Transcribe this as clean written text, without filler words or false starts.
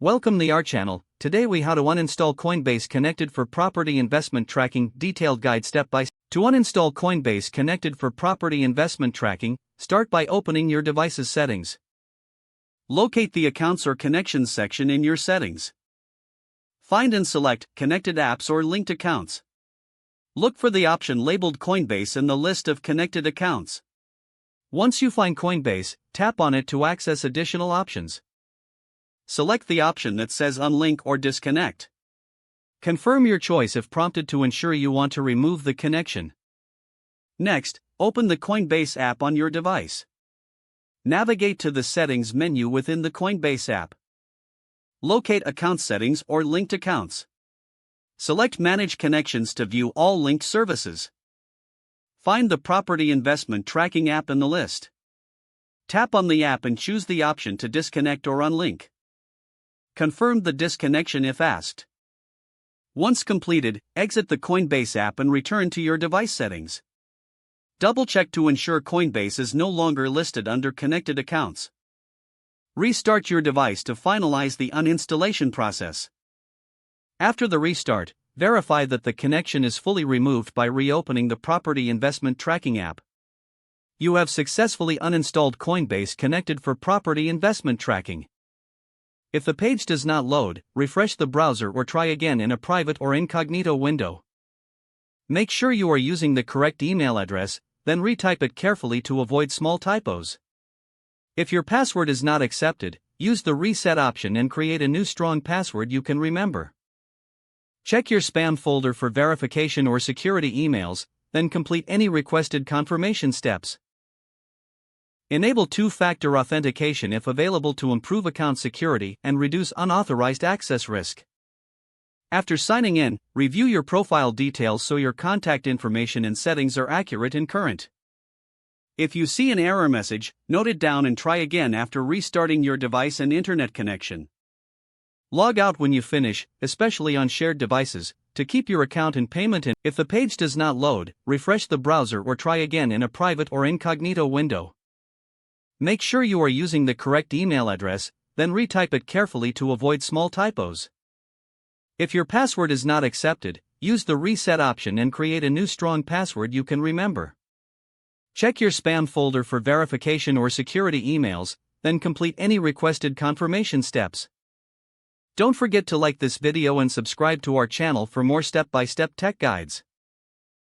Welcome to our channel. Today we how to uninstall Coinbase connected for property investment tracking detailed guide step by step. To uninstall Coinbase connected for property investment tracking, start by opening your device's settings. Locate the accounts or connections section in your settings. Find and select connected apps or linked accounts. Look for the option labeled Coinbase in the list of connected accounts. Once you find Coinbase, tap on it to access additional options. Select the option that says Unlink or Disconnect. Confirm your choice if prompted to ensure you want to remove the connection. Next, open the Coinbase app on your device. Navigate to the Settings menu within the Coinbase app. Locate Account Settings or Linked Accounts. Select Manage Connections to view all linked services. Find the Property Investment Tracking app in the list. Tap on the app and choose the option to disconnect or unlink. Confirm the disconnection if asked. Once completed, exit the Coinbase app and return to your device settings. Double-check to ensure Coinbase is no longer listed under connected accounts. Restart your device to finalize the uninstallation process. After the restart, verify that the connection is fully removed by reopening the Property Investment Tracking app. You have successfully uninstalled Coinbase connected for property investment tracking. If the page does not load, refresh the browser or try again in a private or incognito window. Make sure you are using the correct email address, then retype it carefully to avoid small typos. If your password is not accepted, use the reset option and create a new strong password you can remember. Check your spam folder for verification or security emails, then complete any requested confirmation steps. Enable two-factor authentication if available to improve account security and reduce unauthorized access risk. After signing in, review your profile details so your contact information and settings are accurate and current. If you see an error message, note it down and try again after restarting your device and internet connection. Log out when you finish, especially on shared devices, to keep your account in payment. And if the page does not load, refresh the browser or try again in a private or incognito window. Make sure you are using the correct email address, then retype it carefully to avoid small typos. If your password is not accepted, use the reset option and create a new strong password you can remember. Check your spam folder for verification or security emails, then complete any requested confirmation steps. Don't forget to like this video and subscribe to our channel for more step-by-step tech guides.